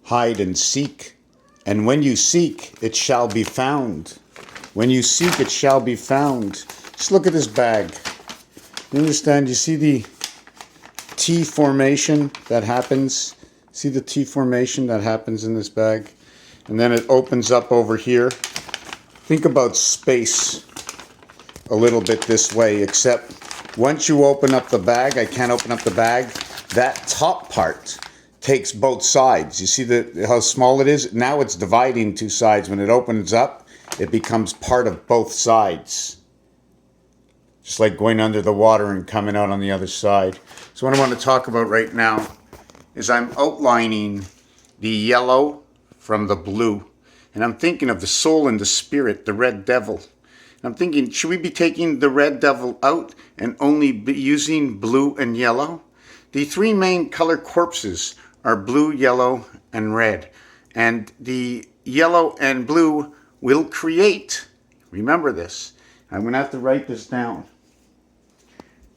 hide and seek. And when you seek, it shall be found. When you seek, it shall be found. Just look at this bag. You understand? You see the T formation that happens? See the T formation that happens in this bag? And then it opens up over here. Think about space a little bit this way, except once you open up the bag, I can't open up the bag, that top part takes both sides. You see how small it is? Now it's dividing two sides. When it opens up, it becomes part of both sides. Just like going under the water and coming out on the other side. So what I want to talk about right now is I'm outlining the yellow from the blue. And I'm thinking of the soul and the spirit, the red devil. And I'm thinking, should we be taking the red devil out and only be using blue and yellow? The three main color corpses are blue, yellow, and red. And the yellow and blue will create, remember this, I'm going to have to write this down.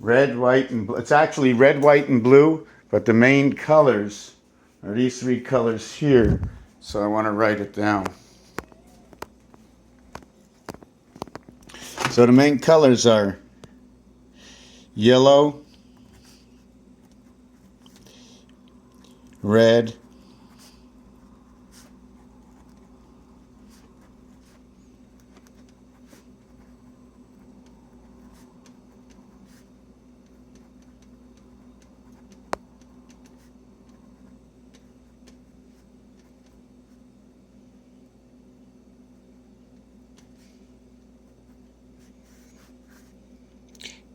Red, white, and blue. It's actually red, white, and blue, but the main colors are these three colors here. So I want to write it down. So the main colors are yellow, red,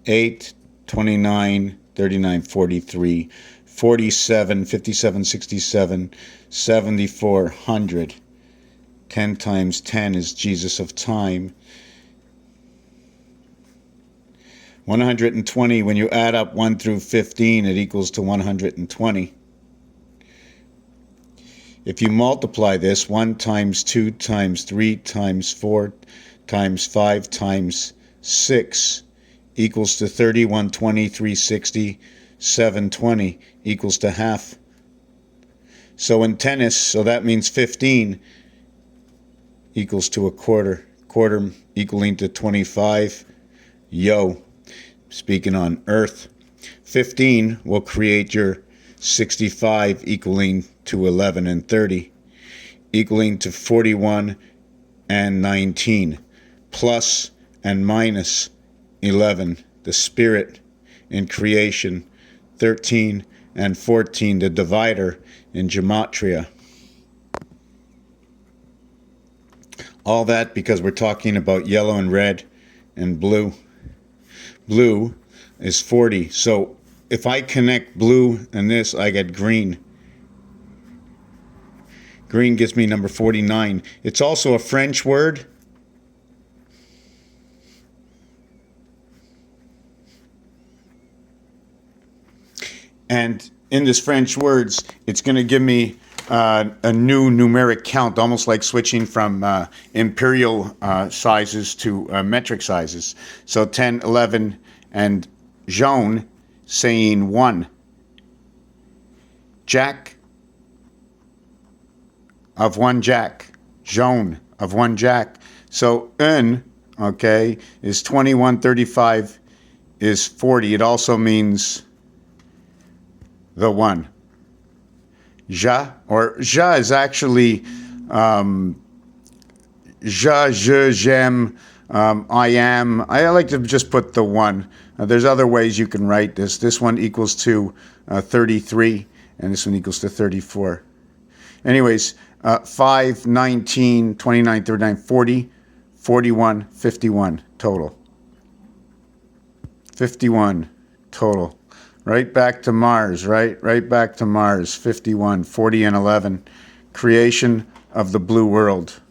eight, 29, 39, 43, 47, 57, 67, 74, 100. 10 times 10 is Jesus of time. 120, when you add up 1 through 15, it equals to 120. If you multiply this, 1 times 2 times 3 times 4 times 5 times 6 equals to 30, 120, 360, 720 equals to half. So in tennis, so that means 15 equals to a quarter. Quarter equaling to 25. Yo, speaking on Earth. 15 will create your 65 equaling to 11 and 30. Equaling to 41 and 19. Plus and minus 11, the spirit in creation. 13 and 14, the divider in gematria. All that because we're talking about yellow and red and blue. Blue is 40. So if I connect blue and this, I get green. Green gives me number 49. It's also a French word. And in this French words, it's going to give me a new numeric count, almost like switching from imperial sizes to metric sizes. So 10, 11, and jaune saying 1. Jack of 1 jack. Jaune of 1 jack. So un, okay, is 21, 35 is 40. It also means the 1. Ja, or ja is actually ja, je, j'aime, I am. I like to just put the 1. There's other ways you can write this. This one equals to 33, and this one equals to 34. Anyways, 5, 19, 29, 39, 40, 41, 51 total. 51 total. Right back to Mars, right? Right back to Mars, 51, 40, and 11. Creation of the blue world.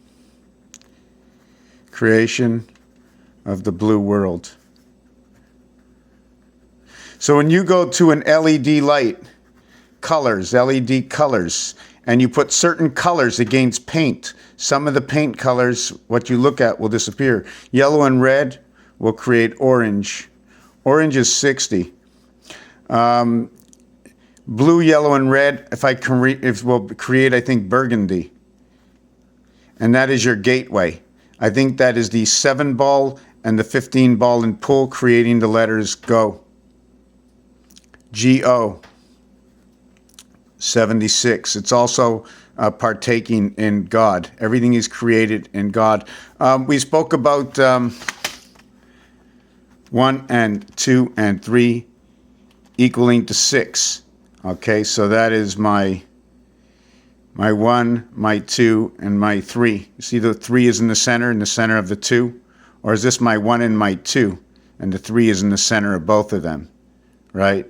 Creation of the blue world. So when you go to an LED light, colors, LED colors, and you put certain colors against paint, some of the paint colors, what you look at will disappear. Yellow and red will create orange. Orange is 60. blue, yellow, and red. If I can, if we'll create, I think burgundy, and that is your gateway. I think that is the 7-ball and the 15-ball in pull, creating the letters go. Go. 76. It's also partaking in God. Everything is created in God. We spoke about 1 and 2 and 3 equaling to 6. Okay, so that is my 1, my 2, and my 3. You see the 3 is in the center of the 2? Or is this my 1 and my 2, and the 3 is in the center of both of them, right?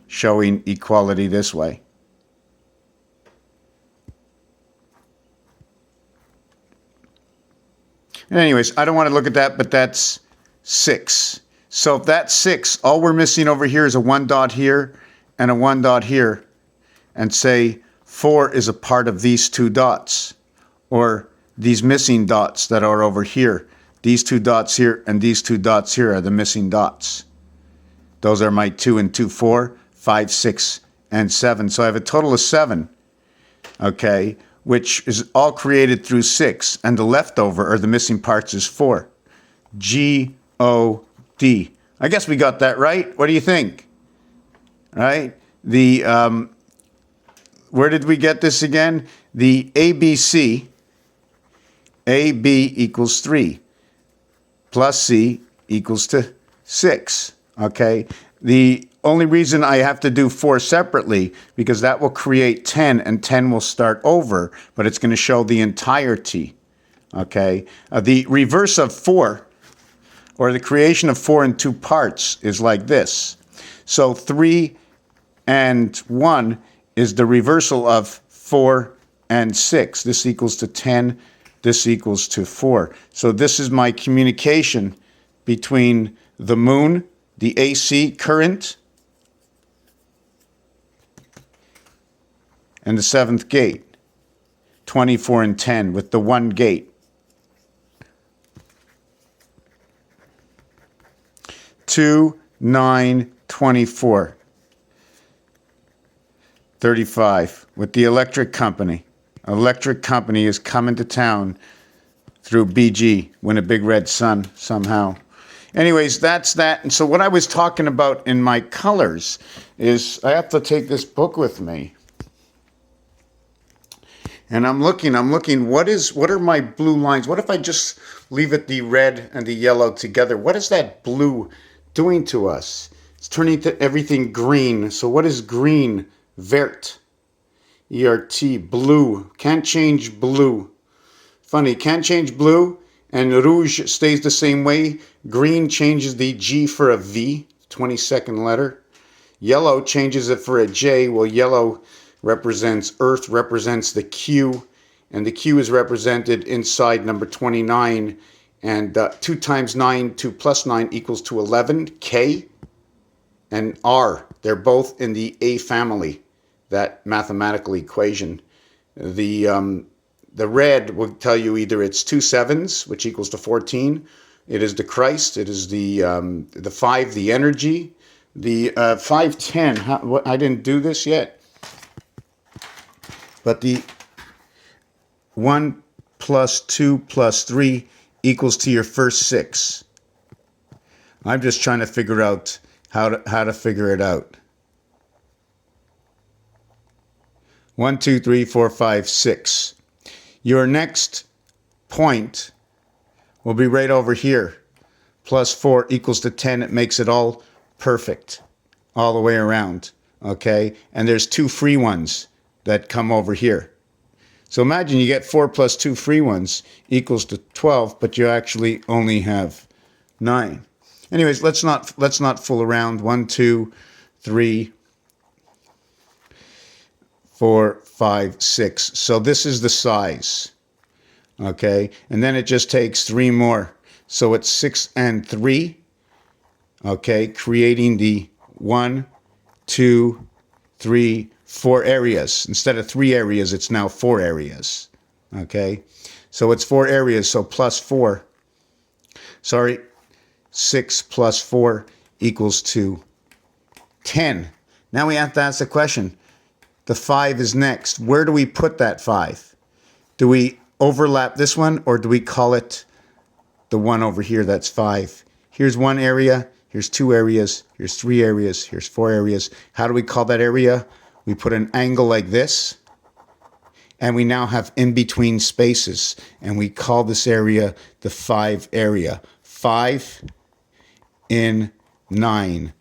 Showing equality this way. And anyways, I don't want to look at that, but that's 6. So if that's 6, all we're missing over here is a 1 dot here and a 1 dot here. And say 4 is a part of these 2 dots, or these missing dots that are over here. These 2 dots here and these 2 dots here are the missing dots. Those are my 2 and 2, 4, 5, 6, and 7. So I have a total of 7, okay, which is all created through 6. And the leftover, or the missing parts, is 4. G-O-D. I guess we got that right. What do you think? Right? The, where did we get this again? The ABC, AB equals 3, plus C equals to 6, okay? The only reason I have to do 4 separately, because that will create 10, and 10 will start over, but it's going to show the entirety, okay? The reverse of 4, or the creation of 4 in 2 parts, is like this. So 3 and 1 is the reversal of 4 and 6. This equals to 10. This equals to 4. So this is my communication between the moon, the AC current, and the 7th gate, 24 and 10, with the 1 gate. 2, 9, 24. 35, with the electric company. Electric company is coming to town through BG, Win a Big Red Sun, somehow. Anyways, that's that. And so what I was talking about in my colors is I have to take this book with me. And I'm looking, what are my blue lines? What if I just leave it the red and the yellow together? What is that blue doing to us? It's turning to everything green. So what is green? Vert. E-R-T, blue. Can't change blue. Funny, can't change blue, and rouge stays the same way. Green changes the G for a V, 22nd letter. Yellow changes it for a J. Well, yellow represents earth, represents the Q, and the Q is represented inside number 29. And 2 times 9, 2 plus 9 equals to 11. K and R, they're both in the A family, that mathematical equation. The red will tell you either it's 2 7s, which equals to 14. It is the Christ. It is the 5, the energy. The 5, 10. I didn't do this yet. But the 1 plus 2 plus 3 equals to your first 6. I'm just trying to figure out how to figure it out. 1, 2, 3, 4, 5, 6. Your next point will be right over here. Plus 4 equals to 10. It makes it all perfect all the way around. Okay? And there's 2 free ones that come over here. So imagine you get 4 plus 2 free ones equals to 12, but you actually only have 9. Anyways, let's not fool around. 1, 2, 3, 4, 5, 6. So this is the size. Okay? And then it just takes 3 more. So it's 6 and 3. Okay? Creating the 1, 2, 3, 4 areas. Instead of 3 areas, it's now 4 areas. Okay? So it's 4 areas. So plus 4. Sorry. 6 plus 4 equals to 10. Now we have to ask the question, The 5 is next. Where do we put that 5? Do we overlap this one, or do we call it the one over here that's 5? Here's one area. Here's 2 areas. Here's 3 areas. Here's 4 areas. How do we call that area? We put an angle like this. And we now have in-between spaces. And we call this area the 5 area. 5 in 9.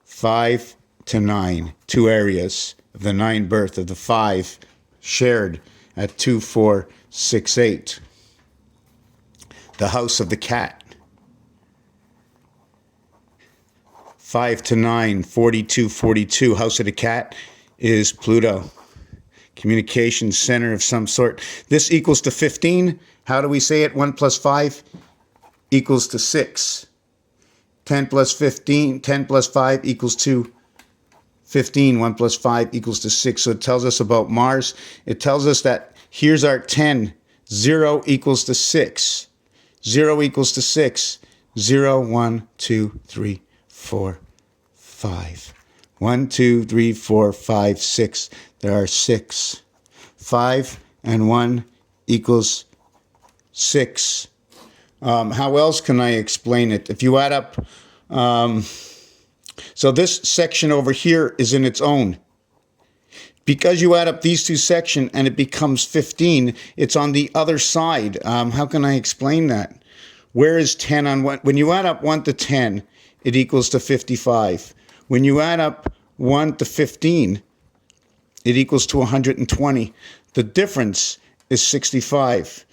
5 to 9. 2 areas of the 9 birth of the 5 shared at 2, 4, 6, 8. The house of the cat. 5 to 9, 42, 42. House of the cat is Pluto. Communication center of some sort. This equals to 15. How do we say it? 1 plus 5 equals to 6. 10 plus 15, 10 plus 5 equals to 15. 1 plus 5 equals to 6. So it tells us about Mars. It tells us that here's our 10. 0 equals to 6. 0 equals to 6. 0, 1, 2, 3, 4, 5. 1, 2, 3, 4, 5, 6. There are 6. 5 and 1 equals 6. How else can I explain it? If you add up, so this section over here is in its own. Because you add up these two sections and it becomes 15, it's on the other side. How can I explain that? Where is 10 on 1? When you add up 1 to 10, it equals to 55. When you add up 1 to 15, it equals to 120. The difference is 65.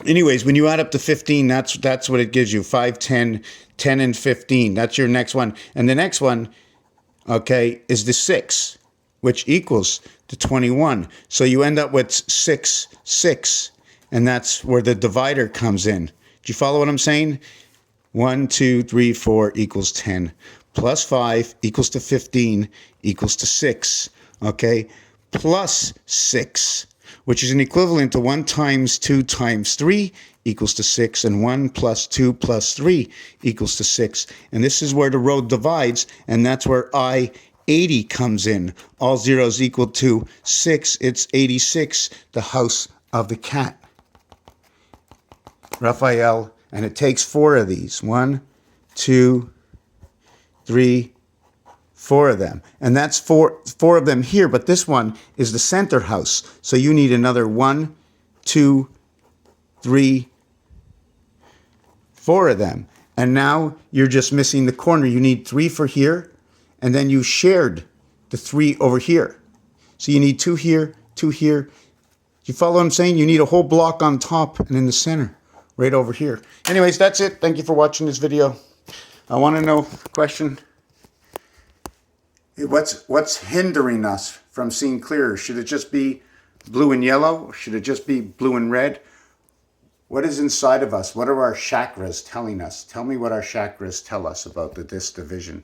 Anyways, when you add up to 15, that's what it gives you. 5, 10, 10, and 15. That's your next one. And the next one, okay, is the 6, which equals to 21. So you end up with 6, 6. And that's where the divider comes in. Do you follow what I'm saying? 1, 2, 3, 4 equals 10. Plus 5 equals to 15 equals to 6. Okay? Plus 6, which is an equivalent to 1 times 2 times 3 equals to 6. And 1 plus 2 plus 3 equals to 6. And this is where the road divides. And that's where I-80 comes in. All zeros equal to 6. It's 86, the house of the cat. Raphael, and it takes 4 of these. 1, 2, 3, 4 of them. And that's four of them here, but this one is the center house. So you need another 1, 2, 3, 4 of them. And now you're just missing the corner. You need 3 for here, and then you shared the 3 over here. So you need 2 here, 2 here. Do you follow what I'm saying? You need a whole block on top and in the center. Right over here. Anyways, that's it. Thank you for watching this video. I want to know, question, what's hindering us from seeing clearer? Should it just be blue and yellow? Or should it just be blue and red? What is inside of us? What are our chakras telling us? Tell me what our chakras tell us about this division.